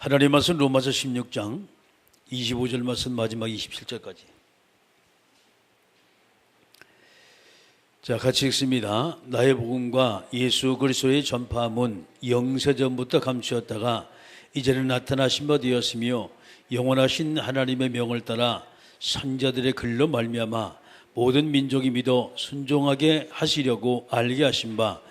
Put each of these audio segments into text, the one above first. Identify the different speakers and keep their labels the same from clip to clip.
Speaker 1: 하나님 말씀 로마서 16장 25절 말씀 마지막 27절까지. 자, 같이 읽습니다. 나의 복음과 예수 그리스도의 전파함은 영세전부터 감추었다가 이제는 나타나신 바 되었으며 영원하신 하나님의 명을 따라 선자들의 글로 말미암아 모든 민족이 믿어 순종하게 하시려고 알게 하신 바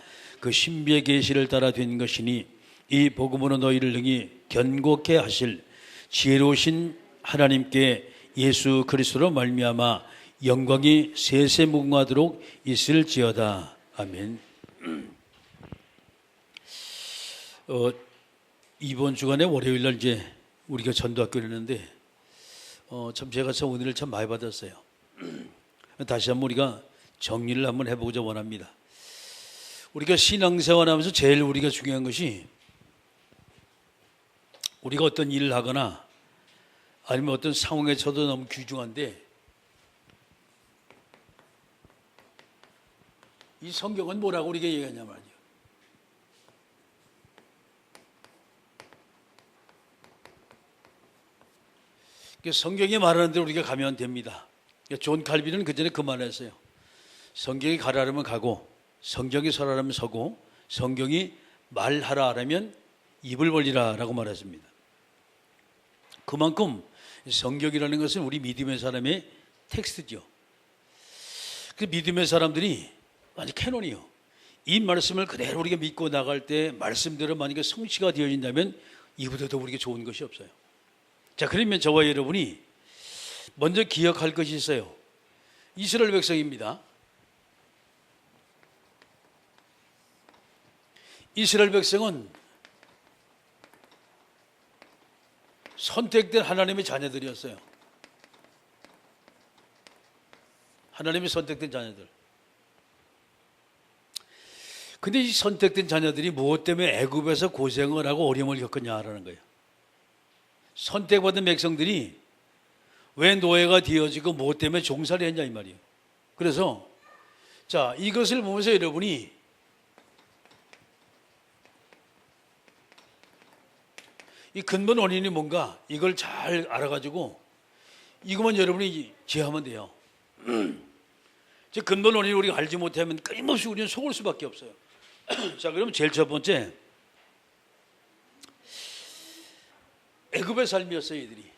Speaker 1: 그 신비의 계시를 따라 된 것이니 이 복음으로 너희를 능히 견고케 하실 지혜로우신 하나님께 예수 그리스도로 말미암아 영광이 세세무궁하도록 있을지어다. 아멘. 이번 주간에 월요일 날 이제 우리가 전도학교를 했는데 참 제가 참 은혜를 참 많이 받았어요. 다시 한번 우리가 정리를 한번 해보고자 원합니다. 우리가 신앙생활하면서 제일 우리가 중요한 것이 우리가 어떤 일을 하거나 아니면 어떤 상황에 처도 너무 귀중한데 이 성경은 뭐라고 우리가 얘기하냐 말이에요. 성경이 말하는 대로 우리가 가면 됩니다. 존 칼빈은 그 전에 그 말을 했어요. 성경이 가라라면 가고 성경이 서라라면 서고 성경이 말하라 하면 입을 벌리라 라고 말했습니다. 그만큼 성경이라는 것은 우리 믿음의 사람의 텍스트죠. 그 믿음의 사람들이 아니 캐논이요. 이 말씀을 그대로 우리가 믿고 나갈 때 말씀대로 만약에 성취가 되어진다면 이보다 더 우리가 좋은 것이 없어요. 자, 그러면 저와 여러분이 먼저 기억할 것이 있어요. 이스라엘 백성입니다. 이스라엘 백성은 선택된 하나님의 자녀들이었어요. 하나님의 선택된 자녀들. 근데 이 선택된 자녀들이 무엇 때문에 애굽에서 고생을 하고 어려움을 겪었냐라는 거예요. 선택받은 백성들이 왜 노예가 되어지고 무엇 때문에 종살이 했냐 이 말이에요. 그래서 자, 이것을 보면서 여러분이 이 근본 원인이 뭔가 이걸 잘 알아가지고 이것만 여러분이 제하면 돼요. 즉 근본 원인을 우리가 알지 못하면 끊임없이 우리는 속을 수밖에 없어요. 자, 그럼 제일 첫 번째 애굽의 삶이었어요. 이들이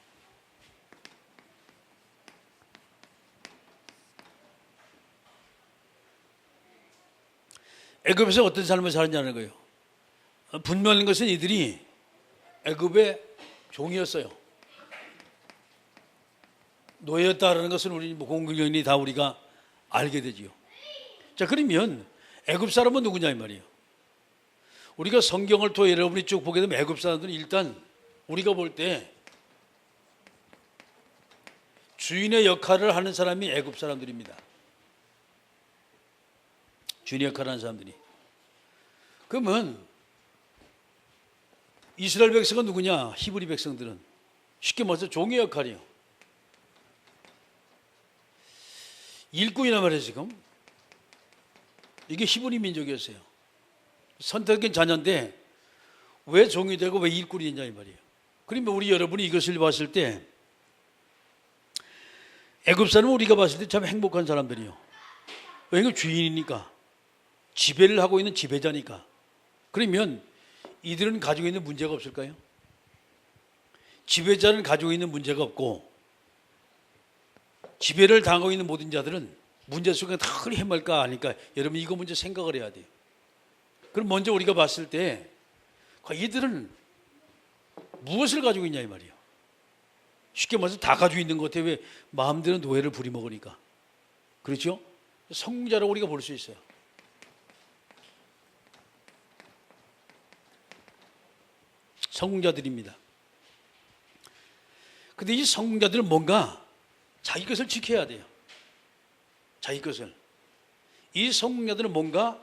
Speaker 1: 애굽에서 어떤 삶을 살았냐는 거예요. 분명한 것은 이들이 애굽의 종이었어요. 노예였다라는 것은 우리 공공연히 다 우리가 알게 되지요. 자, 그러면 애굽 사람은 누구냐 이 말이에요. 우리가 성경을 통해 여러분이 쭉 보게 되면 애굽 사람들은 일단 우리가 볼 때 주인의 역할을 하는 사람이 애굽 사람들입니다. 주인의 역할을 하는 사람들이. 그러면 이스라엘 백성은 누구냐? 히브리 백성들은 쉽게 말해서 종의 역할이에요. 일꾼이란 말이에요. 지금 이게 히브리 민족이었어요. 선택된 자녀인데 왜 종이 되고 왜 일꾼이 되냐 이 말이에요. 그러면 우리 여러분이 이것을 봤을 때 애굽 사람은 우리가 봤을 때 참 행복한 사람들이에요. 왜냐하면 주인이니까, 지배를 하고 있는 지배자니까. 그러면 이들은 가지고 있는 문제가 없을까요? 지배자는 가지고 있는 문제가 없고 지배를 당하고 있는 모든 자들은 문제 속에 다 헤맬까 하니까 여러분 이거 먼저 생각을 해야 돼요. 그럼 먼저 우리가 봤을 때 이들은 무엇을 가지고 있냐 이 말이에요. 쉽게 말해서 다 가지고 있는 것 같아요. 왜? 마음대로 노예를 부리먹으니까. 그렇죠? 성자라고 우리가 볼 수 있어요. 성공자들입니다. 근데 이 성공자들은 뭔가 자기 것을 지켜야 돼요. 자기 것을. 이 성공자들은 뭔가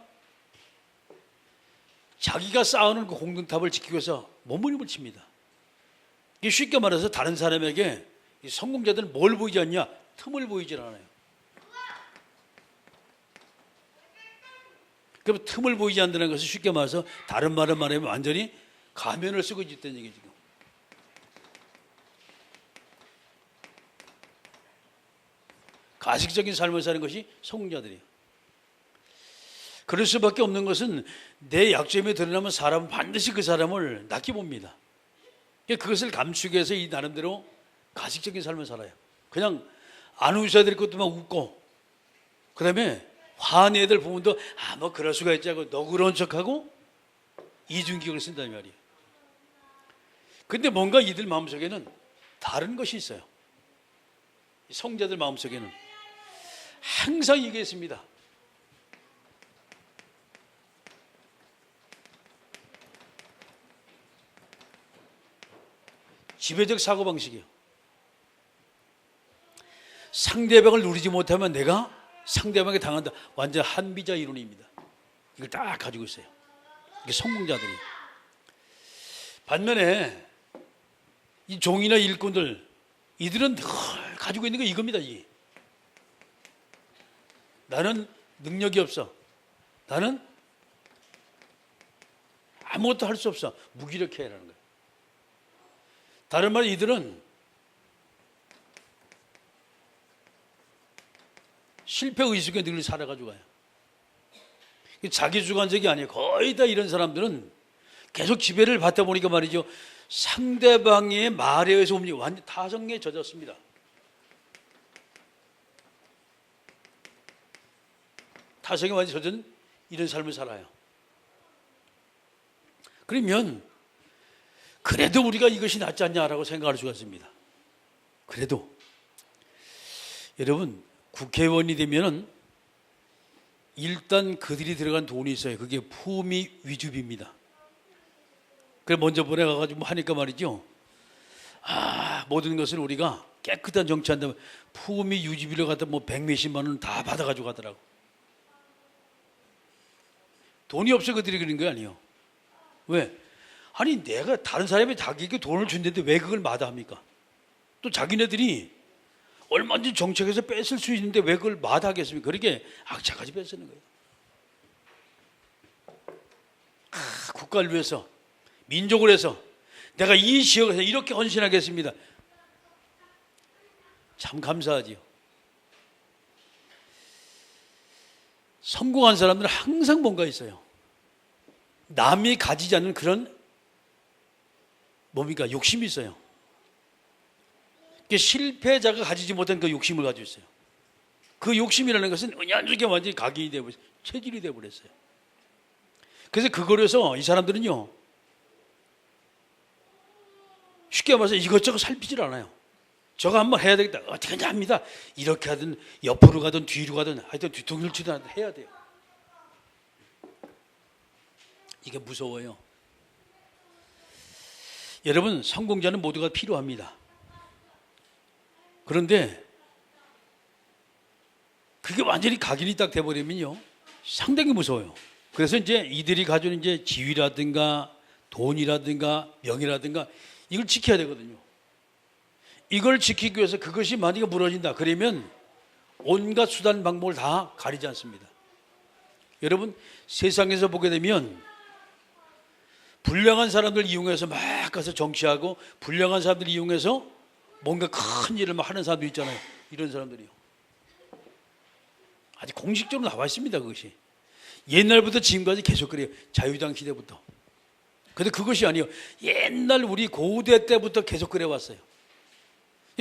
Speaker 1: 자기가 쌓아놓은 그 공동탑을 지키기 위해서 몸부림을 칩니다. 이게 쉽게 말해서 다른 사람에게 이 성공자들은 뭘 보이지 않냐? 틈을 보이질 않아요. 그럼 틈을 보이지 않는다는 것은 쉽게 말해서 다른 말을 말하면 완전히 가면을 쓰고 있다는 얘기죠. 가식적인 삶을 사는 것이 성공자들이에요. 그럴 수밖에 없는 것은 내 약점이 드러나면 사람은 반드시 그 사람을 낮게 봅니다. 그것을 감추기 위해서 이 나름대로 가식적인 삶을 살아요. 그냥 안 웃어야 될 것도 막 웃고, 그 다음에 화낸 애들 보면도 뭐 그럴 수가 있지 하고 너그러운 척하고 이중격을 쓴다는 말이에요. 근데 뭔가 이들 마음속에는 다른 것이 있어요. 성자들 마음속에는 항상 이게 있습니다. 지배적 사고방식이에요. 상대방을 누리지 못하면 내가 상대방에게 당한다. 완전 한비자 이론입니다. 이걸 딱 가지고 있어요. 이게 성공자들이. 반면에 이 종이나 일꾼들, 이들은 늘 가지고 있는 게 이겁니다. 나는 능력이 없어. 나는 아무것도 할 수 없어. 무기력해라는 거예요. 다른 말로 이들은 실패 의식에 늘 살아가지고 가요. 자기 주관적이 아니에요. 거의 다 이런 사람들은 계속 지배를 받다 보니까 말이죠, 상대방의 말에 의해서 완전 타성에 젖었습니다. 타성에 완전 젖은 이런 삶을 살아요. 그러면 그래도 우리가 이것이 낫지 않냐라고 생각할 수가 있습니다. 그래도 여러분, 국회의원이 되면은 일단 그들이 들어간 돈이 있어요. 그게 품위 위주비입니다. 그래 먼저 보내가지고 하니까 말이죠, 모든 것을 우리가 깨끗한 정치한다면 품위 유지비를 갖다 뭐 100몇십만 원 다 받아가지고 가더라고. 돈이 없어 그들이 그런 거 아니에요. 왜? 아니 내가 다른 사람이 자기에게 돈을 준다는데 왜 그걸 마다합니까? 또 자기네들이 얼마든지 정책에서 뺏을 수 있는데 왜 그걸 마다하겠습니까? 그렇게 악착같이 뺏는 거예요. 국가를 위해서, 민족을 위해서 내가 이 지역에서 이렇게 헌신하겠습니다. 참 감사하지요. 성공한 사람들은 항상 뭔가 있어요. 남이 가지지 않는 그런 뭡니까? 욕심이 있어요. 실패자가 가지지 못한 그 욕심을 가지고 있어요. 그 욕심이라는 것은 은연중에 완전히 각인이 되어버렸어요. 체질이 되어버렸어요. 그래서 그거로 해서 이 사람들은요, 쉽게 말해서 이것저것 살피질 않아요. 저거 한번 해야 되겠다. 어떻게 하냐 합니다. 이렇게 하든 옆으로 가든 뒤로 가든 하여튼 뒤통수를 치든 해야 돼요. 이게 무서워요. 여러분, 성공자는 모두가 필요합니다. 그런데 그게 완전히 각인이 딱 돼버리면요, 상당히 무서워요. 그래서 이제 이들이 가지고 이제 지위라든가 돈이라든가 명예라든가 이걸 지켜야 되거든요. 이걸 지키기 위해서 그것이 만약에 무너진다 그러면 온갖 수단 방법을 다 가리지 않습니다. 여러분, 세상에서 보게 되면 불량한 사람들 이용해서 막 가서 정치하고 불량한 사람들 이용해서 뭔가 큰 일을 막 하는 사람들 있잖아요. 이런 사람들이요. 아직 공식적으로 나와 있습니다. 그것이. 옛날부터 지금까지 계속 그래요. 자유당 시대부터. 근데 그것이 아니에요. 옛날 우리 고대 때부터 계속 그래 왔어요.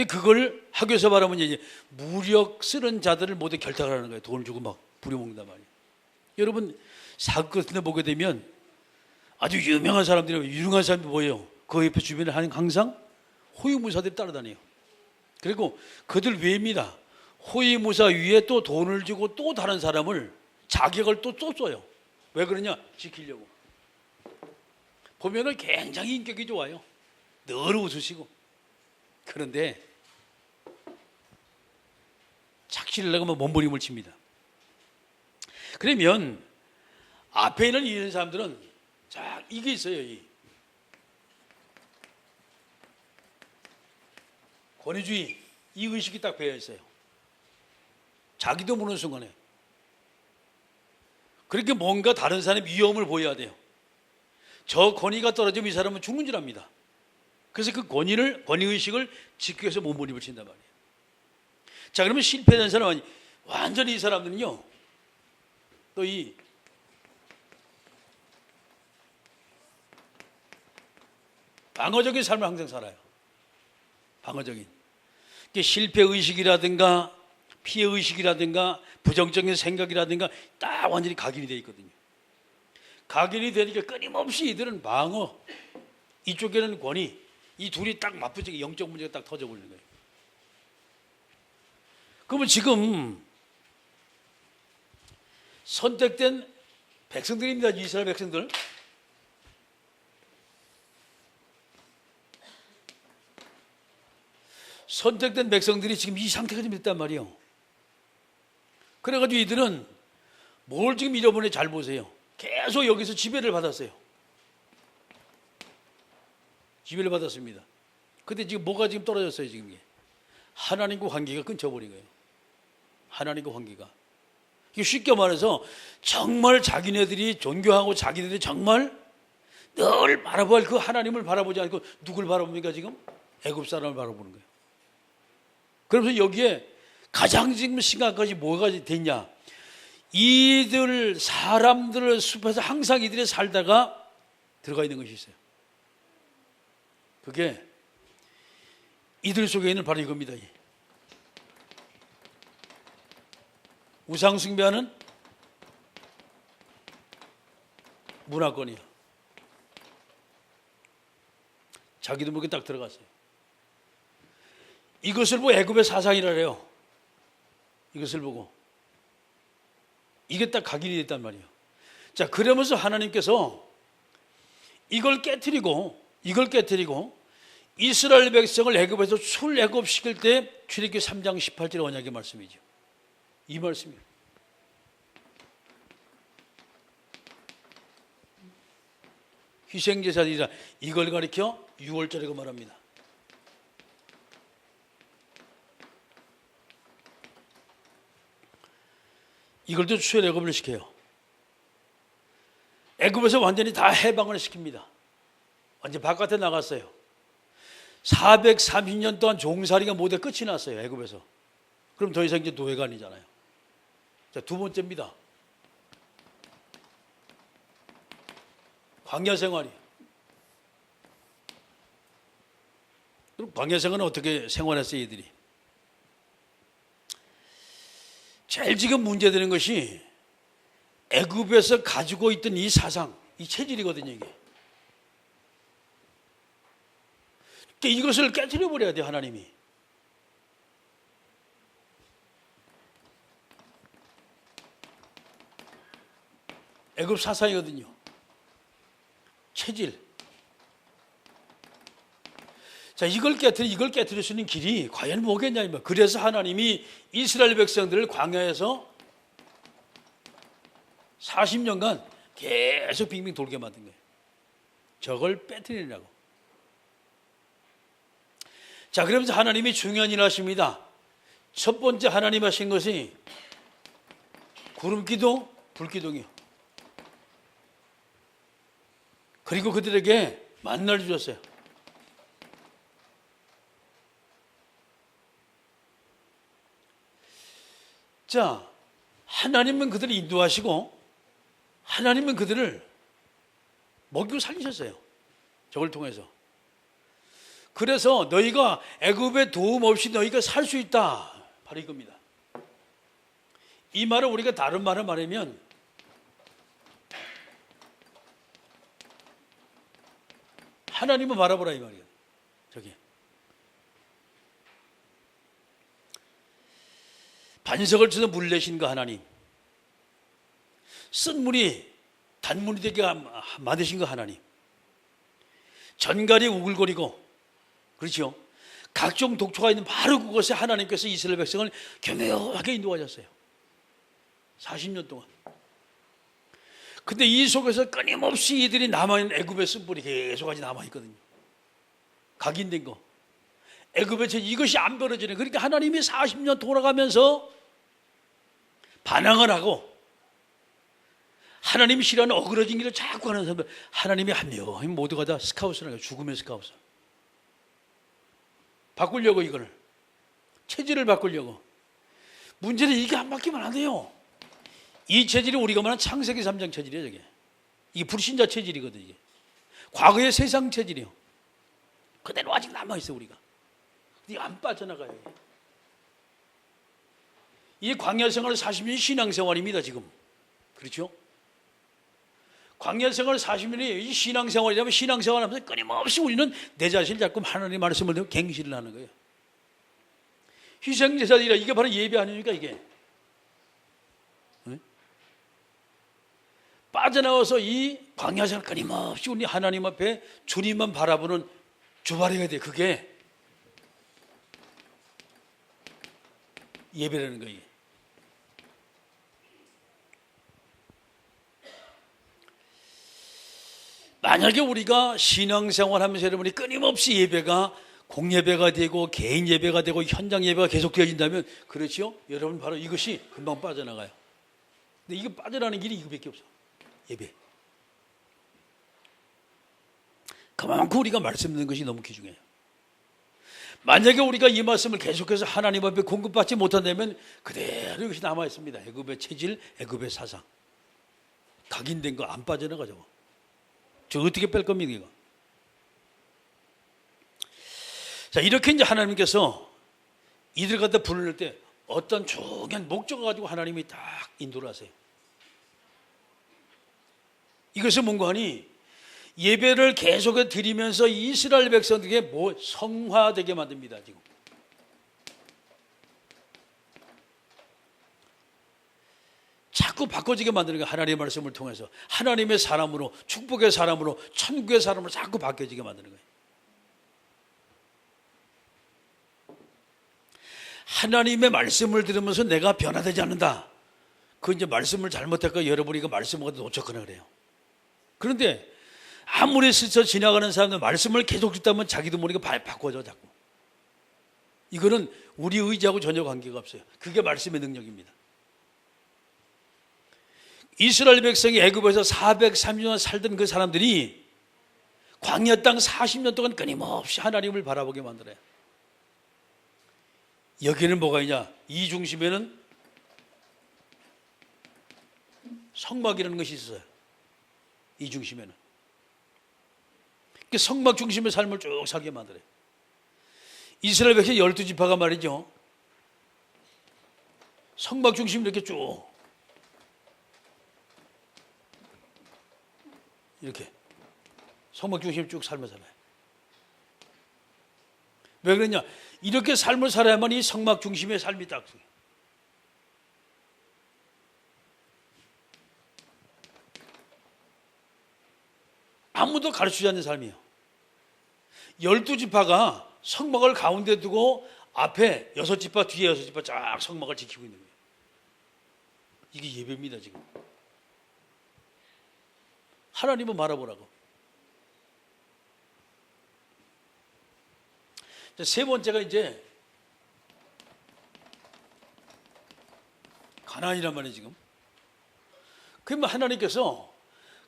Speaker 1: 그걸 하기 위해서 말하면 이제 무력 쓰는 자들을 모두 결탁하는 거예요. 돈을 주고 막 부려먹는단 말이에요. 여러분, 사극 같은 데 보게 되면 아주 유명한 사람들이, 유능한 사람들이 뭐예요? 그 옆에 주변에 항상 호위무사들이 따라다녀요. 그리고 그들 외입니다. 호위무사 위에 또 돈을 주고 또 다른 사람을 자격을 또 써요. 왜 그러냐? 지키려고. 보면은 굉장히 인격이 좋아요. 늘 웃으시고. 그런데 착취를 나가면 몸부림을 칩니다. 그러면 앞에 있는 이런 사람들은 자, 이게 있어요. 이 권위주의, 이 의식이 딱 배어 있어요. 자기도 모르는 순간에. 그렇게 뭔가 다른 사람의 위험을 보여야 돼요. 저 권위가 떨어지면 이 사람은 죽는 줄 압니다. 그래서 그 권위의식을 지키기 위해서 몸부림을 친단 말이에요. 자, 그러면 실패된 사람은 완전히 이 사람들은요, 또 이 방어적인 삶을 항상 살아요. 방어적인. 실패의식이라든가 피해의식이라든가 부정적인 생각이라든가 딱 완전히 각인이 되어 있거든요. 각인이 되니까 끊임없이 이들은 방어, 이쪽에는 권위, 이 둘이 딱 맞붙이게 영적 문제가 딱 터져버리는 거예요. 그러면 지금 선택된 백성들입니다. 이스라엘 백성들. 선택된 백성들이 지금 이 상태가 좀 됐단 말이에요. 그래가지고 이들은 뭘 지금 잃어버리는지 잘 보세요. 계속 여기서 지배를 받았어요. 지배를 받았습니다. 근데 지금 뭐가 지금 떨어졌어요, 지금 이게. 하나님과 관계가 끊겨버린 거예요. 하나님과 관계가. 쉽게 말해서 정말 자기네들이 존경하고 자기네들이 정말 늘 바라볼 그 하나님을 바라보지 않고 누굴 바라봅니까 지금? 애굽 사람을 바라보는 거예요. 그래서 여기에 가장 지금 심각한 것이 뭐가 됐냐? 이들 사람들을 숲에서 항상 이들이 살다가 들어가 있는 것이 있어요. 그게 이들 속에 있는 바로 이겁니다. 우상 숭배하는 문화권이야. 자기도 모르게 딱 들어갔어요. 이것을 보고 애굽의 사상이라 그래요. 이것을 보고 이게 딱 각인이 됐단 말이에요. 자, 그러면서 하나님께서 이걸 깨트리고 이스라엘 백성을 애굽에서 출애굽시킬 때 출애굽기 3장 18절의 언약의 말씀이죠. 이 말씀이에요. 희생제사들이라 이걸 가리켜 유월절이라고 말합니다. 이걸 또 출애굽을 시켜요. 애굽에서 완전히 다 해방을 시킵니다. 완전 바깥에 나갔어요. 430년 동안 종살이가 모두 끝이 났어요. 애굽에서. 그럼 더 이상 이제 노예가 아니잖아요. 자, 두 번째입니다. 광야 생활이에요. 그럼 광야 생활은 어떻게 생활했어요, 이들이? 제일 지금 문제되는 것이 애굽에서 가지고 있던 이 사상, 이 체질이거든요, 이게. 그러니까 이것을 깨트려 버려야 돼요, 하나님이. 애굽 사상이거든요. 체질. 자, 이걸 깨트릴 수 있는 길이 과연 뭐겠냐. 그래서 하나님이 이스라엘 백성들을 광야에서 40년간 계속 빙빙 돌게 만든 거예요. 저걸 빼뜨리려고. 자, 그러면서 하나님이 중요한 일을 하십니다. 첫 번째 하나님 하신 것이 구름기둥, 불기둥이요. 그리고 그들에게 만나를 주셨어요. 자, 하나님은 그들을 인도하시고 하나님은 그들을 먹이고 살리셨어요. 저걸 통해서. 그래서 너희가 애굽의 도움 없이 너희가 살 수 있다. 바로 이겁니다. 이 말을 우리가 다른 말을 말하면 하나님을 바라보라 이 말이에요. 저기 반석을 쳐서 물 내신 그 하나님, 쓴 물이 단물이 되게 만드신 그 하나님, 전갈이 우글거리고, 그렇죠? 각종 독초가 있는 바로 그곳에 하나님께서 이스라엘 백성을 교묘하게 인도하셨어요. 40년 동안. 근데 이 속에서 끊임없이 이들이 남아있는 애굽의 쓴불이 계속까지 남아있거든요. 각인된 거. 애굽의 죄, 이것이 안 벌어지는. 그러니까 하나님이 40년 돌아가면서 반항을 하고 하나님이 싫어하는 어그러진 길을 자꾸 하는 사람들, 하나님이 한 명 모두가 다 스카웃을 하는 거예요. 죽음의 스카웃을. 바꾸려고 이거를. 체질을 바꾸려고. 문제는 이게 안 바뀌면 안 돼요. 이 체질이 우리가 말하는 창세기 3장 체질이에요. 저게. 이게 불신자 체질이거든요. 이게. 과거의 세상 체질이요. 그대로 아직 남아있어 우리가. 이게 안 빠져나가요. 이 광야 생활을 40년이 신앙생활입니다. 지금. 그렇죠? 광야 생활 40년이 이 신앙생활이라면 신앙생활하면서 끊임없이 우리는 내 자신을 자꾸 하나님의 말씀을 듣고 갱신을 하는 거예요. 희생제사들이라 이게 바로 예배 아닙니까 이게? 네? 빠져나와서 이 광야 생활 끊임없이 우리 하나님 앞에 주님만 바라보는 주발이가 돼. 그게 예배라는 거예요. 만약에 우리가 신앙생활 하면서 여러분이 끊임없이 예배가 공예배가 되고 개인 예배가 되고 현장 예배가 계속 되어진다면 그렇죠? 여러분 바로 이것이 금방 빠져나가요. 근데 이거 빠져나가는 길이 이거밖에 없어. 예배. 그만큼 우리가 말씀 듣는 것이 너무 귀중해요. 만약에 우리가 이 말씀을 계속해서 하나님 앞에 공급받지 못한다면 그대로 이것이 남아있습니다. 애굽의 체질, 애굽의 사상. 각인된 거 안 빠져나가죠. 저 어떻게 뺄 겁니까 이거? 자, 이렇게 이제 하나님께서 이들 갖다 부를 때 어떤 중요한 목적을 가지고 하나님이 딱 인도를 하세요. 이것은 뭔가 하니 예배를 계속해 드리면서 이스라엘 백성들에게 성화되게 만듭니다. 지금 자꾸 바꿔지게 만드는 거예요. 하나님의 말씀을 통해서 하나님의 사람으로, 축복의 사람으로, 천국의 사람으로 자꾸 바뀌어지게 만드는 거예요. 하나님의 말씀을 들으면서 내가 변화되지 않는다. 그 이제 말씀을 잘못했고 여러분이 그 말씀을 놓쳤거나 그래요. 그런데 아무리 스쳐 지나가는 사람들 말씀을 계속 듣다면 자기도 모르게 바꿔져 자꾸. 이거는 우리 의지하고 전혀 관계가 없어요. 그게 말씀의 능력입니다. 이스라엘 백성이 애굽에서 430년 살던 그 사람들이 광야 땅 40년 동안 끊임없이 하나님을 바라보게 만들어요. 여기는 뭐가 있냐? 이 중심에는 성막이라는 것이 있어요. 이 중심에는. 성막 중심의 삶을 쭉 살게 만들어요. 이스라엘 백성 12지파가 말이죠. 성막 중심 이렇게 쭉 이렇게 성막 중심 쭉 삶을 살아요. 왜 그러냐? 이렇게 삶을 살아야만 이 성막 중심의 삶이 딱 서요. 아무도 가르치지 않는 삶이에요. 12지파가 성막을 가운데 두고 앞에 6지파, 뒤에 6지파 쫙 성막을 지키고 있는 거예요. 이게 예배입니다, 지금. 하나님은 바라보라고. 세 번째가 이제 가나안이란 말이에요, 지금. 그러면 하나님께서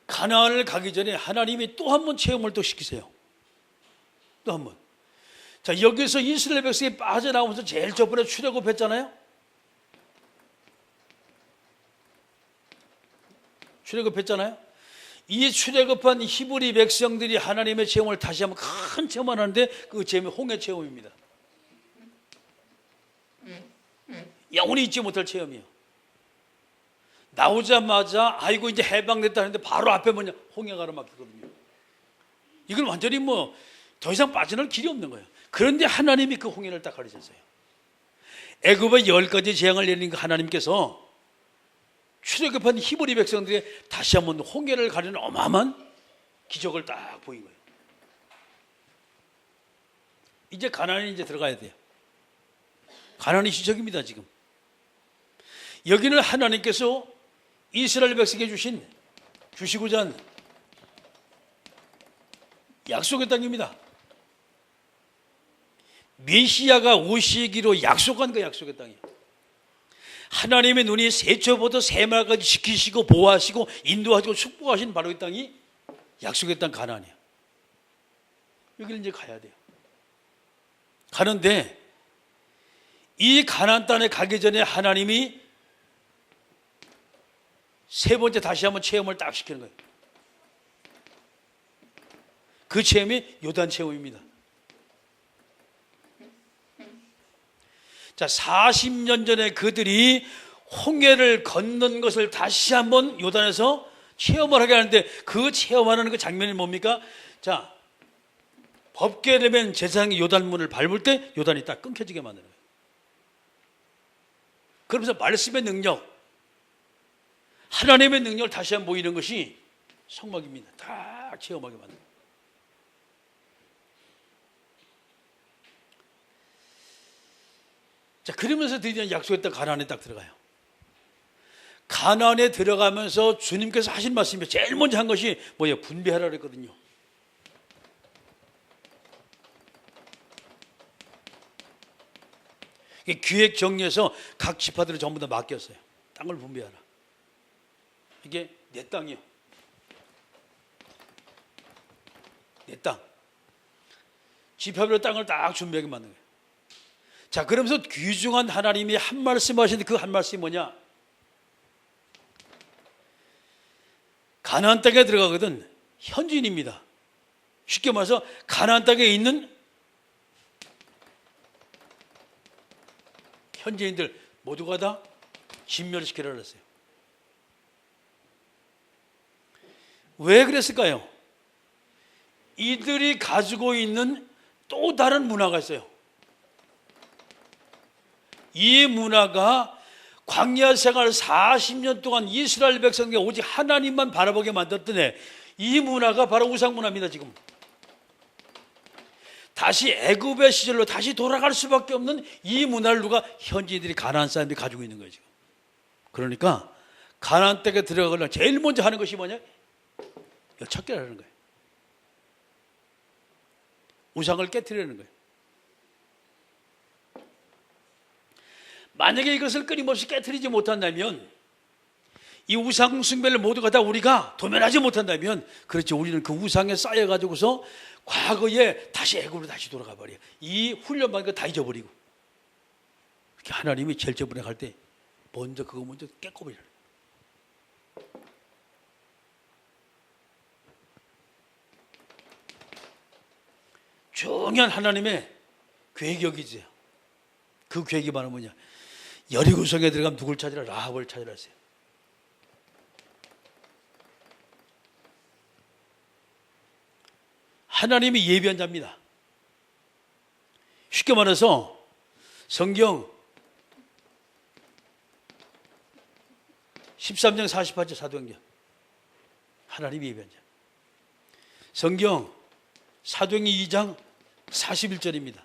Speaker 1: 가나안을 가기 전에 하나님이 또 한 번 체험을 또 시키세요. 또 한 번. 자, 여기서 이스라엘 백성이 빠져나오면서 제일 저번에 출애굽했잖아요. 출애굽했잖아요. 이 출애굽한 히브리 백성들이 하나님의 체험을 다시 한번 큰 체험을 하는데 그 체험이 홍해 체험입니다. 영원히 잊지 못할 체험이에요. 나오자마자 아이고 이제 해방됐다 하는데 바로 앞에 뭐냐? 홍해가 가로막히거든요. 이건 완전히 뭐 더 이상 빠져나올 길이 없는 거예요. 그런데 하나님이 그 홍해를 딱 가르쳤어요. 애굽의 10가지 재앙을 내린 하나님께서 출애굽한 히브리 백성들이 다시 한번 홍해를 가르는 어마어마한 기적을 딱 보인 거예요. 이제 가나안에 이제 들어가야 돼요. 가나안이 시작입니다, 지금. 여기는 하나님께서 이스라엘 백성에게 주시고자 한 약속의 땅입니다. 메시아가 오시기로 약속한 그 약속의 땅이에요. 하나님의 눈이 세초부터 새말까지 지키시고 보호하시고 인도하시고 축복하신 바로 이 땅이 약속의 땅 가나안이에요. 여기를 이제 가야 돼요. 가는데 이 가나안 땅에 가기 전에 하나님이 세 번째 다시 한번 체험을 딱 시키는 거예요. 그 체험이 요단 체험입니다. 자, 40년 전에 그들이 홍해를 건넌 것을 다시 한번 요단에서 체험을 하게 하는데, 그 체험하는 그 장면이 뭡니까? 자, 법궤되면 제사장이 요단문을 밟을 때 요단이 딱 끊겨지게 만드는 거예요. 그러면서 말씀의 능력, 하나님의 능력을 다시 한번 보이는 것이 성막입니다. 다 체험하게 만드는 거예요. 자, 그러면서 드디어 약속했던 가나안에 딱 들어가요. 가나안에 들어가면서 주님께서 하신 말씀이 제일 먼저 한 것이 뭐예요? 분배하라 그랬거든요. 기획 정리해서 각 지파들을 전부 다 맡겼어요. 땅을 분배하라. 이게 내 땅이요. 내 땅. 지파별로 땅을 딱 준비하게 만든 거예요. 자, 그러면서 귀중한 하나님이 한 말씀 하시는데, 그 한 말씀이 뭐냐? 가나안 땅에 들어가거든 현지인입니다. 쉽게 말해서 가나안 땅에 있는 현지인들 모두가 다 진멸시키라 그랬어요. 왜 그랬을까요? 이들이 가지고 있는 또 다른 문화가 있어요. 이 문화가 광야 생활 40년 동안 이스라엘 백성에게 오직 하나님만 바라보게 만들었던 이 문화가 바로 우상 문화입니다. 지금 다시 애굽의 시절로 다시 돌아갈 수밖에 없는 이 문화를 누가? 현지인들이, 가나안 사람들이 가지고 있는 거예요 지금. 그러니까 가나안 땅에 들어가려면 제일 먼저 하는 것이 뭐냐? 찾기라는 거예요. 우상을 깨트리는 거예요. 만약에 이것을 끊임없이 깨트리지 못한다면, 이 우상 숭배를 모두가 다 우리가 도면하지 못한다면, 그렇죠, 우리는 그 우상에 쌓여가지고서 과거에 다시 애굽으로 다시 돌아가 버려요. 이 훈련받은 거 다 잊어버리고. 이렇게 하나님이 제일 저번에 갈 때 먼저 그거 먼저 깨꼬버려요. 중요한 하나님의 계획이 여기 있어요. 그 계획이 바로 뭐냐? 여리고성에 들어가면 누굴 찾으라? 라합을 찾으라 했어요. 하나님이 예비한 자입니다. 쉽게 말해서 성경 13장 48절 사도행전, 하나님이 예비한 자. 성경 사도행전 2장 41절입니다.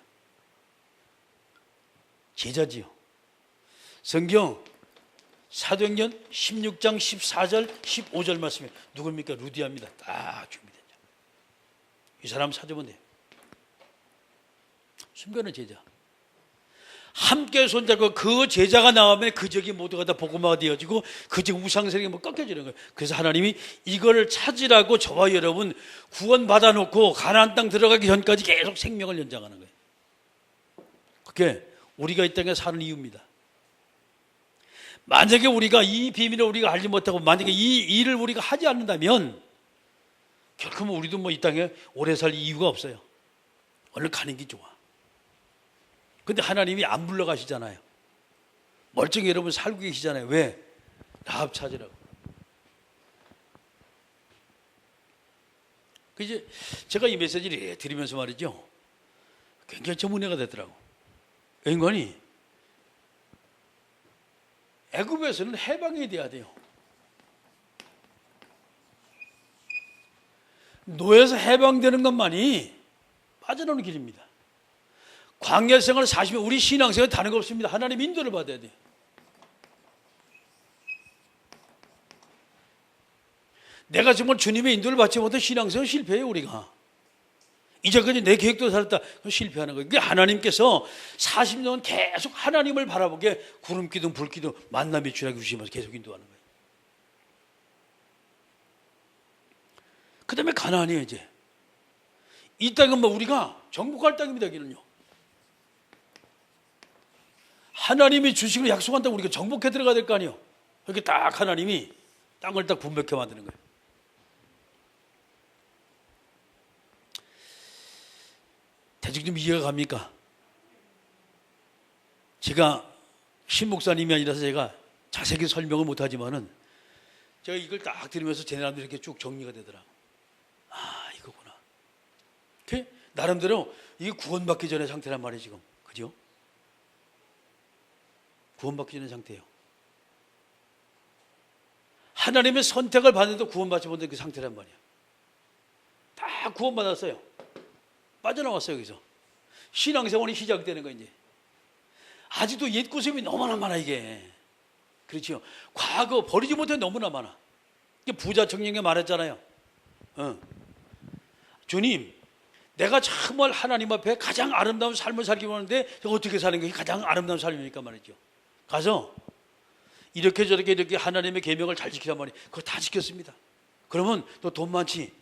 Speaker 1: 제자지요. 성경 사도행전 16장 14절 15절 말씀에 누굽니까? 루디아입니다. 딱 준비된 자. 이 사람 찾으면 돼요. 순변의 제자. 함께 손잡고 그 제자가 나오면 그 적이 모두가 다 복음화가 되어지고 그 적 우상세력이 뭐 꺾여지는 거예요. 그래서 하나님이 이거를 찾으라고 저와 여러분 구원 받아놓고 가나안 땅 들어가기 전까지 계속 생명을 연장하는 거예요. 그게 우리가 이 땅에 사는 이유입니다. 만약에 우리가 이 비밀을 우리가 알지 못하고 만약에 이 일을 우리가 하지 않는다면 결코 우리도 뭐 이 땅에 오래 살 이유가 없어요. 얼른 가는 게 좋아. 근데 하나님이 안 불러가시잖아요. 멀쩡히 여러분 살고 계시잖아요. 왜? 라합 찾으라고. 이제 제가 이 메시지를 드리면서 말이죠, 굉장히 좀 은혜가 되더라고. 인간이 애굽에서는 해방이 돼야 돼요. 노예에서 해방되는 것만이 빠져나오는 길입니다. 광야 생활 40년, 우리 신앙생활 다른 거 없습니다. 하나님 인도를 받아야 돼요. 내가 정말 주님의 인도를 받지 못해 신앙생활 실패해요. 우리가 이제까지 내 계획도 살았다, 실패하는 거예요. 그러니까 하나님께서 40년 계속 하나님을 바라보게 구름 기둥 불 기둥 만남의 주라기 주시면서 계속 인도하는 거예요. 그 다음에 가나안이에요. 이제 이 땅은 뭐 우리가 정복할 땅입니다. 여기는요, 하나님이 주식을 약속한다고 우리가 정복해 들어가야 될 거 아니에요. 이렇게 딱 하나님이 땅을 딱 분백해 만드는 거예요. 대충 좀 이해가 갑니까? 제가 신목사님이 아니라서 제가 자세히 설명을 못하지만은 제가 이걸 딱 들으면서 제 나름대로 이렇게 쭉 정리가 되더라. 아, 이거구나. 나름대로 이게 구원받기 전의 상태란 말이에요, 지금. 그죠? 구원받기 전의 상태예요. 하나님의 선택을 받는데도 구원받지 못한 그 상태란 말이에요. 다 구원받았어요. 빠져나왔어요, 여기서. 신앙생활이 시작되는 거예요, 이제. 아직도 옛 구습이 너무나 많아, 이게. 그렇죠. 과거 버리지 못해 너무나 많아. 부자 청년이 말했잖아요. 주님, 내가 정말 하나님 앞에 가장 아름다운 삶을 살기 원하는데 어떻게 사는 게 가장 아름다운 삶입니까 말이죠. 가서 이렇게 저렇게 이렇게 하나님의 계명을 잘 지키란 말이에요. 그거 다 지켰습니다. 그러면 너 돈 많지?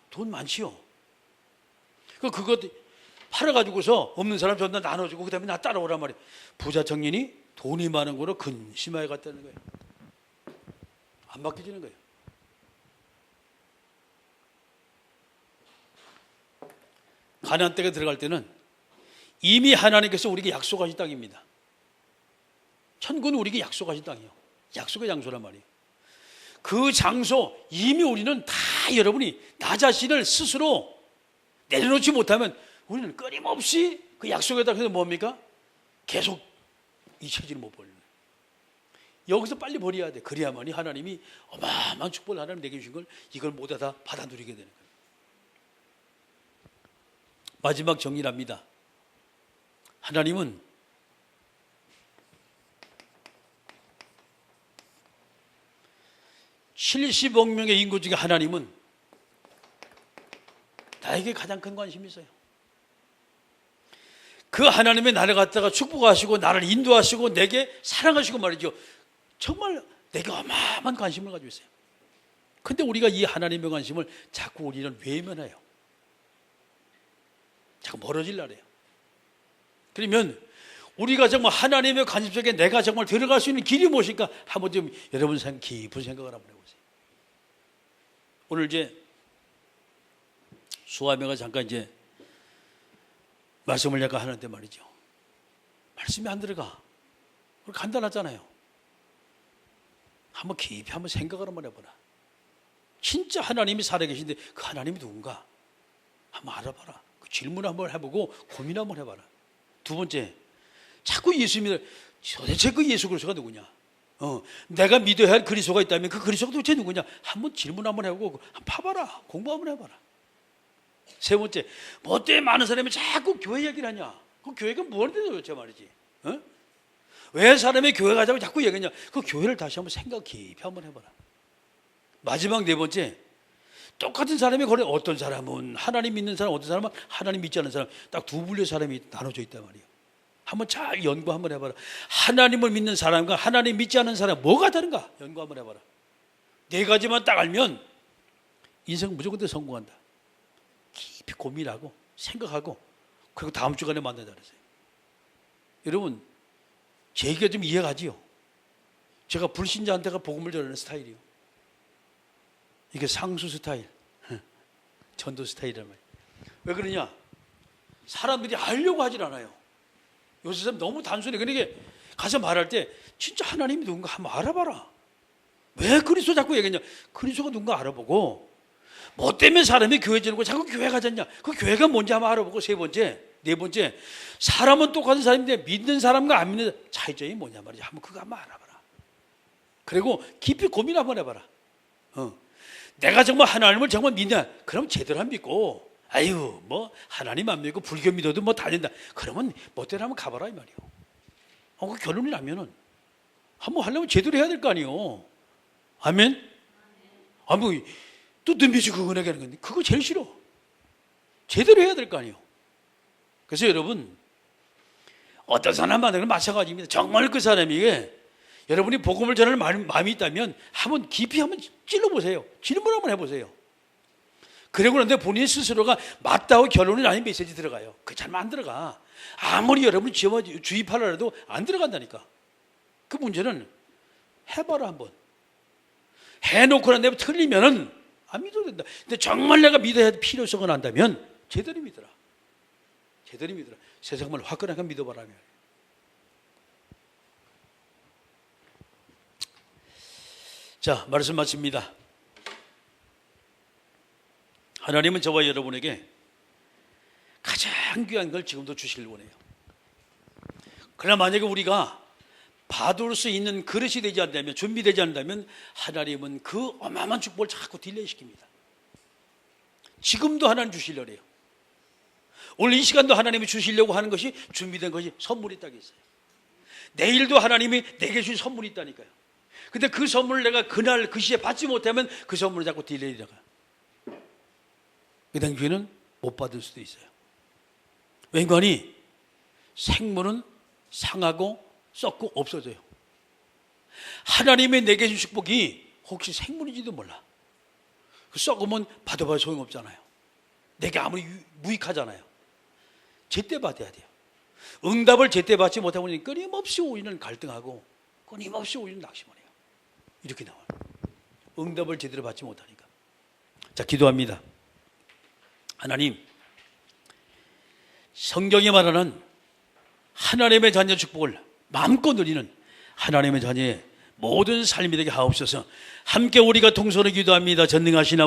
Speaker 1: 돈 많지요. 그거 팔아가지고서 없는 사람 전부 다 나눠주고 그 다음에 나 따라오란 말이에요. 부자 청년이 돈이 많은 거로 근심하여 갔다는 거예요. 안 바뀌지는 거예요. 가나안 땅에 들어갈 때는 이미 하나님께서 우리에게 약속하신 땅입니다. 천국은 우리에게 약속하신 땅이에요. 약속의 장소란 말이에요. 그 장소 이미 우리는 다 여러분이 나 자신을 스스로 내려놓지 못하면 우리는 끊임없이 그 약속에 따라서 뭡니까? 계속 이 체질을 못 버리는 거예요. 여기서 빨리 버려야 돼. 그래야만이 하나님이 어마어마한 축복을 하나님 내게 주신 걸 이걸 모두 다 받아 누리게 되는 거예요. 마지막 정리랍니다. 하나님은 (70억) 명의 인구 중에 하나님은 나에게 가장 큰 관심이 있어요. 그 하나님의 나를 갖다가 축복하시고 나를 인도하시고 내게 사랑하시고 말이죠. 정말 내게 어마어마한 관심을 가지고 있어요. 근데 우리가 이 하나님의 관심을 자꾸 우리는 외면해요. 자꾸 멀어지려 해요. 그러면 우리가 정말 하나님의 관심 속에 내가 정말 들어갈 수 있는 길이 무엇일까? 한번 좀 여러분 깊은 생각을 한번 해보세요. 오늘 이제 수화매가 잠깐 이제 말씀을 약간 하는데 말이죠. 말씀이 안 들어가. 간단하잖아요. 한번 깊이 한번 생각을 한번 해보라. 진짜 하나님이 살아계신데 그 하나님이 누군가? 한번 알아봐라. 그 질문을 한번 해보고 고민 한번 해봐라. 두 번째, 자꾸 예수 믿어. 도대체 그 예수 그리스도가 누구냐? 내가 믿어야 할 그리스도가 있다면 그 그리스도가 도대체 누구냐? 한번 질문 한번 해보고 한번 파봐라. 공부 한번 해봐라. 세 번째, 뭐 때문에 많은 사람이 자꾸 교회 얘기를 하냐? 그 교회가 뭐하는데 도대체 말이지? 왜 사람이 교회 가자고 자꾸 얘기하냐? 그 교회를 다시 한번 생각 깊이 한번 해봐라. 마지막 네 번째, 똑같은 사람이 거래 어떤 사람은 하나님 믿는 사람, 어떤 사람은 하나님 믿지 않는 사람, 딱 두 분류의 사람이 나눠져 있단 말이에요. 한번 잘 연구 한번 해봐라. 하나님을 믿는 사람과 하나님 믿지 않는 사람 뭐가 다른가? 연구 한번 해봐라. 네 가지만 딱 알면 인생 무조건 성공한다. 깊이 고민하고 생각하고 그리고 다음 주간에 만나자 그랬어요. 여러분, 제 얘기가 좀 이해가지요? 제가 불신자한테가 복음을 전하는 스타일이요. 이게 상수 스타일, 전도 스타일이란 말이에요. 왜 그러냐? 사람들이 알려고 하질 않아요. 요새 사람 너무 단순해. 그러니까 가서 말할 때 진짜 하나님이 누군가 한번 알아봐라. 왜 그리스도 자꾸 얘기했냐? 그리스도가 누군가 알아보고 뭐 때문에 사람이 교회 지는 거 자꾸 교회 가졌냐? 그 교회가 뭔지 한번 알아보고 세 번째, 네 번째, 사람은 똑같은 사람인데 믿는 사람과 안 믿는 차이점이 뭐냐 말이지. 한번 그거 한번 알아봐라. 그리고 깊이 고민 한번 해봐라. 내가 정말 하나님을 정말 믿냐? 그럼 제대로 안 믿고, 아유, 뭐 하나님 안 믿고 불교 믿어도 뭐 다 된다. 그러면 멋대로 한번 가봐라 이 말이요. 그 결론이 나면은 한번 하려면 제대로 해야 될 거 아니요. 아멘. 뭐 또 덤벼지 그거 내게 하는 건데 그거 제일 싫어. 제대로 해야 될 거 아니요. 그래서 여러분, 어떤 사람 만나는 마찬가지입니다. 정말 그 사람에게 여러분이 복음을 전할 마음이 있다면 한번 깊이 한번 찔러보세요. 질문 한번 해보세요. 그러고 난데 본인 스스로가 맞다고 결론이 아닌 메시지 들어가요. 그 잘 안 들어가. 아무리 여러분이 주입하려 해도 안 들어간다니까. 그 문제는 해봐라 한번. 해놓고 난 다음에 틀리면은 안 믿어도 된다. 근데 정말 내가 믿어야 할 필요성이 난다면 제대로 믿어라. 제대로 믿어라. 세상을 화끈하게 믿어봐라면. 자, 말씀 마칩니다. 하나님은 저와 여러분에게 가장 귀한 걸 지금도 주시길 원해요. 그러나 만약에 우리가 받을 수 있는 그릇이 되지 않다면, 준비되지 않다면 하나님은 그 어마어마한 축복을 자꾸 딜레이시킵니다. 지금도 하나님 주시려고 해요. 오늘 이 시간도 하나님이 주시려고 하는 것이 준비된 것이 선물이 딱 있어요. 내일도 하나님이 내게 주신 선물이 있다니까요. 근데 그 선물을 내가 그날 그 시에 받지 못하면 그 선물을 자꾸 딜레이다가 그 당시에는 못 받을 수도 있어요. 왜냐하니 생물은 상하고 썩고 없어져요. 하나님의 내게 주신 축복이 혹시 생물인지도 몰라. 그 썩으면 받아봐야 소용없잖아요. 내게 아무리 무익하잖아요. 제때 받아야 돼요. 응답을 제때 받지 못하면 끊임없이 우리는 갈등하고 끊임없이 우리는 낙심을 해요. 이렇게 나와요. 응답을 제대로 받지 못하니까. 자, 기도합니다. 하나님, 성경이 말하는 하나님의 자녀 축복을 마음껏 누리는 하나님의 자녀의 모든 삶이 되게 하옵소서. 함께 우리가 통성으로 기도합니다. 전능하신 아버지.